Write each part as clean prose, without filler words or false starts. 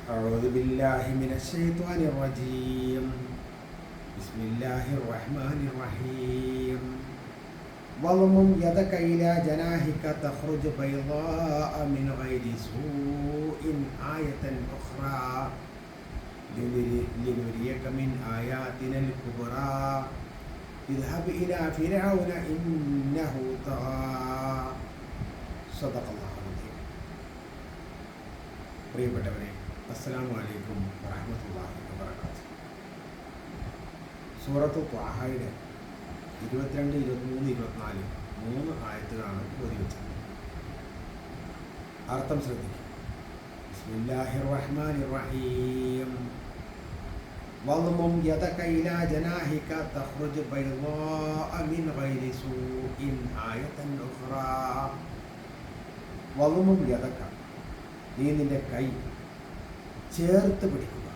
أعوذ بالله من الشيطان الرجيم بسم الله الرحمن الرحيم واضمم يدك إلى جناحك تخرج بيضاء من غير سوء آية أخرى لنريك من آياتنا الكبرى اذهب إلى فرعون إنه طغى صدق الله العظيم. പ്രിയപ്പെട്ടവരെ, അസ്സലാമു അലൈക്കും വറഹ്മത്തുള്ളാഹി വബറകാതുഹു. സൂറത്തു ത്വാഹയുടെ 22, 23, 24 മൂന്ന് ആയത്തുകളാണ് ഓതി വെച്ചത്. അർത്ഥം ശ്രദ്ധിക്കുക. ബിസ്മില്ലാഹിർ റഹ്മാനിർ റഹീം. വദ്മും യദക ഇലാ ജനാഹിക തഖ്റുജ് ബൈളാഅ മിൻ ഗൈരി സൂഇൻ ആയതൻ ഉഖ്റാ. വദ്മും യദക, നീ നിന്റെ കൈ ചേർത്ത് പിടിക്കുക,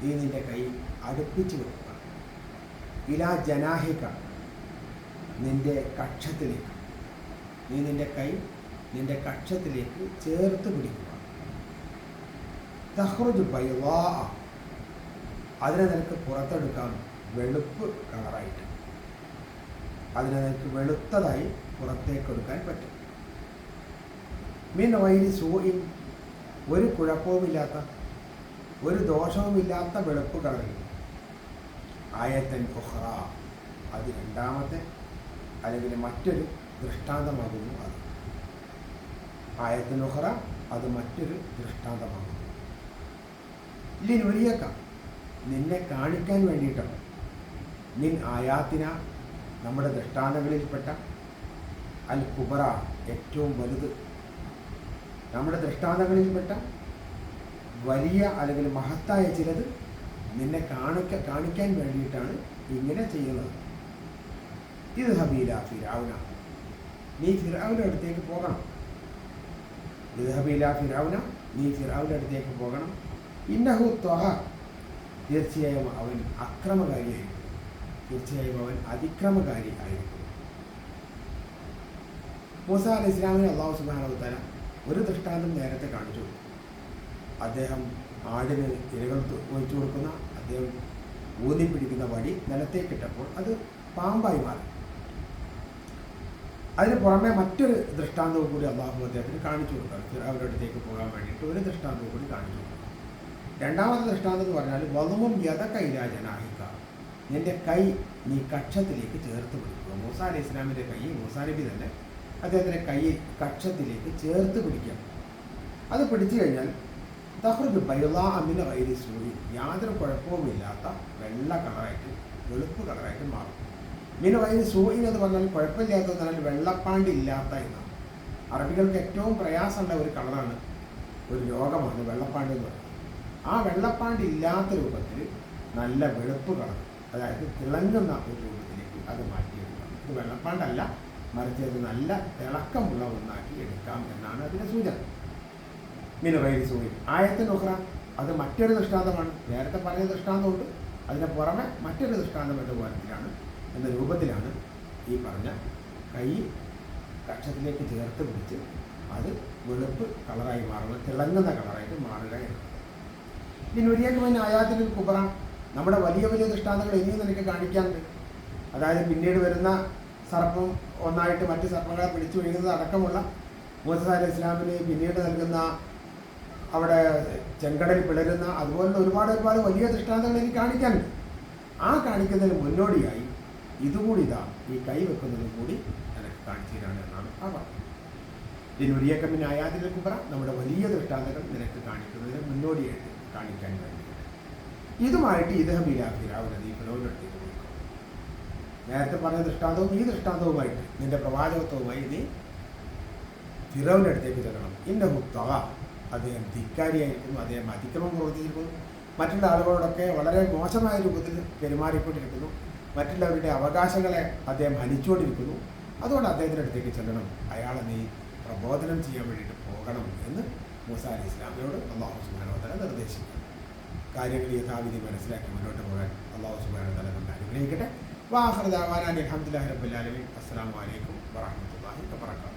നീ നിന്റെ കൈ അടുപ്പിച്ച് വെക്കുക. ഇലാ ജനാഹിക, നിന്റെ കക്ഷത്തിലേക്ക്, നീ നിന്റെ കൈ നിന്റെ കക്ഷത്തിലേക്ക് ചേർത്ത് പിടിക്കുക. തഖ്റുജ് ബൈളാഅ, അതിനെ നിനക്ക് പുറത്തെടുക്കാം വെളുപ്പ് കളറായിട്ട്, അതിനെ നിനക്ക് വെളുത്തതായി പുറത്തേക്കെടുക്കാൻ പറ്റും. മിൻ ഗൈരി സൂഇൻ, ഒരു കുഴപ്പവുമില്ലാത്ത, ഒരു ദോഷവുമില്ലാത്ത വെളുപ്പ് കളറിൽ. ആയത്തൻ ഉഖ്റ, അത് രണ്ടാമത്തെ അല്ലെങ്കിൽ മറ്റൊരു ദൃഷ്ടാന്തമാകുന്നു. അത് ആയത്തൻ ഉഖ്റ, അത് മറ്റൊരു ദൃഷ്ടാന്തമാകുന്നു. ലിനുരിയക, നിന്നെ കാണിക്കാൻ വേണ്ടിയിട്ടാണ്. മിൻ ആയാത്തിന, നമ്മുടെ ദൃഷ്ടാന്തങ്ങളിൽപ്പെട്ട, അൽ കുബറ, ഏറ്റവും വലുത്. നമ്മുടെ ദൃഷ്ടാന്തങ്ങളിൽപ്പെട്ട വലിയ അല്ലെങ്കിൽ മഹത്തായ ചിലത് നിന്നെ കാണിക്കാൻ വേണ്ടിയിട്ടാണ് ഇങ്ങനെ ചെയ്യുന്നത്. ഇത് ഹബീല ഫിറഔന, നീ ഫിറഔന്റെ അടുത്തേക്ക് പോകണം. ഇത് ഹബീല ഫിറഔന, നീ ഫിറഔന്റെ അടുത്തേക്ക് പോകണം. ഇന്നഹു ത്വഹ, തീർച്ചയായും അവൻ അക്രമകാരിയായിരിക്കും, തീർച്ചയായും അവൻ അതിക്രമകാരി ആയിരിക്കും. മൂസ അലൈഹി ഇസ്ലാമിനെ അല്ലാഹു സുബ്ഹാനഹു വ തആല ഒരു ദൃഷ്ടാന്തം നേരത്തെ കാണിച്ചു. അദ്ദേഹം ആടിന് ഇരകൾ ഒഴിച്ചു കൊടുക്കുന്ന, അദ്ദേഹം ഊന്നിപ്പിടിക്കുന്ന വടി നിലത്തേക്കിട്ടപ്പോൾ അത് പാമ്പായി മാറി. അതിന് പുറമെ മറ്റൊരു ദൃഷ്ടാന്തവും കൂടി അള്ളാഹു അദ്ദേഹത്തിന് കാണിച്ചു കൊടുക്കാം. ഫിറഔന്റെ അടുത്തേക്ക് പോകാൻ വേണ്ടിയിട്ട് ഒരു ദൃഷ്ടാന്തവും കൂടി കാണിച്ചു കൊടുക്കാം. രണ്ടാമത്തെ ദൃഷ്ടാന്തം എന്ന് പറഞ്ഞാൽ വദ്മും യദക ഇലാ ജനാഹിക, നിന്റെ കൈ നീ കക്ഷത്തിലേക്ക് ചേർത്ത് പിടിക്കുക. മൂസ അലൈഹി ഇസ്ലാമിൻ്റെ കൈ, മൂസ നബി തന്നെ അദ്ദേഹത്തിൻ്റെ കൈ കക്ഷത്തിലേക്ക് ചേർത്ത് പിടിക്കുക. അത് പിടിച്ചു കഴിഞ്ഞാൽ തഖ്റുജ് ബൈളാഅ മിൻ ഗൈരി സൂഇൻ, യാതൊരു കുഴപ്പവുമില്ലാത്ത വെള്ള കളറായിട്ട്, വെളുപ്പ് കളറായിട്ട് മാറും. മിൻ ഗൈരി സൂഇൻ എന്ന് പറഞ്ഞാൽ കുഴപ്പമില്ലാത്തതെന്ന് പറഞ്ഞാൽ വെള്ളപ്പാണ്ടില്ലാത്ത എന്നാണ്. അറബികൾക്ക് ഏറ്റവും പ്രയാസമുള്ള ഒരു കളറാണ്, ഒരു രോഗമാണ് വെള്ളപ്പാണ്ട് എന്ന് പറയുന്നത്. ആ വെള്ളപ്പാണ്ടില്ലാത്ത രൂപത്തിൽ നല്ല വെളുപ്പ് കളർ, അതായത് തിളങ്ങുന്ന ഒരു രൂപത്തിലേക്ക് അത് മാറ്റിയെടുക്കാം. ഇത് വെള്ളപ്പാണ്ടല്ല, മറിച്ച് അത് നല്ല തിളക്കമുള്ള ഒന്നാക്കി എടുക്കാം എന്നാണ് അതിൻ്റെ സൂചന. മിൻ ഗൈരി സൂഇൻ ആയത്തൻ ഉഖ്റ, അത് മറ്റൊരു ദൃഷ്ടാന്തമാണ്. നേരത്തെ പറഞ്ഞ ദൃഷ്ടാന്തമുണ്ട്, അതിന് പുറമെ മറ്റൊരു ദൃഷ്ടാന്തം എന്ന രൂപത്തിലാണ് ഈ പറഞ്ഞ കൈ കക്ഷത്തിലേക്ക് ചേർത്ത് പിടിച്ച് അത് വെളുപ്പ് കളറായി മാറുക, തിളങ്ങുന്ന കളറായിട്ട് മാറുക എന്നത്. ഇതിനൊരിയക്കുമെന്ന് ആയാത്തിൽ കുബറ, നമ്മുടെ വലിയ വലിയ ദൃഷ്ടാന്തങ്ങൾ ഇനിയും നിനക്ക് കാണിക്കാനുണ്ട്. അതായത് പിന്നീട് വരുന്ന സർപ്പം ഒന്നായിട്ട് മറ്റ് സർപ്പങ്ങളെ പിടിച്ചു വീഴുന്നത് അടക്കമുള്ള മൂസ അലൈഹി ഇസ്ലാമിന് പിന്നീട് നൽകുന്ന, അവിടെ ചെങ്കടൽ പിളരുന്ന, അതുപോലുള്ള ഒരുപാട് വലിയ ദൃഷ്ടാന്തങ്ങൾ എനിക്ക് കാണിക്കാനുണ്ട്. ആ കാണിക്കുന്നതിന് മുന്നോടിയായി ഇതുകൂടി ഇതാ, ഈ കൈ വെക്കുന്നതും കൂടി എനിക്ക് കാണിച്ചു തരാണ് എന്നാണ് ആ പറഞ്ഞത്. ഇതിനൊരിയക്കമിന് ആയാതിൽ കുബറ, നമ്മുടെ വലിയ ദൃഷ്ടാന്തങ്ങൾ നിനക്ക് കാണിക്കുന്നതിന് മുന്നോടിയായിട്ട് കാണിക്കാൻ വേണ്ടിയിട്ട്. ഇതുമായിട്ട് ഇദ്ഹബ് ഇലാ ഫിറഔന, നീ ഫിറഔന്റെ അടുത്തേക്ക് പോയി. നേരത്തെ പറഞ്ഞ ദൃഷ്ടാന്തവും ഈ ദൃഷ്ടാന്തവുമായിട്ട്, നിന്റെ പ്രവാചകത്വവുമായി നീ ഫിറൗന്റെ അടുത്തേക്ക് ചെല്ലണം. ഇന്നഹു ത്വഗ, അദ്ദേഹം ധിക്കാരിയായിരിക്കുന്നു, അദ്ദേഹം അതിക്രമം പ്രവർത്തിച്ചിരിക്കുന്നു, മറ്റുള്ള ആളുകളോടൊക്കെ വളരെ മോശമായ രൂപത്തിൽ പെരുമാറിക്കൊണ്ടിരിക്കുന്നു, മറ്റുള്ളവരുടെ അവകാശങ്ങളെ അദ്ദേഹം ഹനിച്ചുകൊണ്ടിരിക്കുന്നു. അതുകൊണ്ട് അദ്ദേഹത്തിൻ്റെ അടുത്തേക്ക് ചെല്ലണം, അയാളെ നീ പ്രബോധനം ചെയ്യാൻ വേണ്ടിയിട്ട് പോകണം എന്ന് മൂസ അലൈഹി ഇസ്ലാമിനോട് അല്ലാഹു സുബ്ഹാനഹു വ തആല നിർദ്ദേശിക്കുന്നു. കാര്യങ്ങൾ യഥാവിധി മനസ്സിലാക്കി മുന്നോട്ട് പോകാൻ അല്ലാഹു സുബ്ഹാനഹു വ തആല നമ്മെ അനുഗ്രഹിക്കട്ടെ. വാഖിറു ദഅവാനാ അൽഹംദുലില്ലാഹി റബ്ബിൽ ആലമീൻ. അസ്സലാമു അലൈക്കും വറഹ്മത്തുള്ളാഹി വബറകാതുഹു.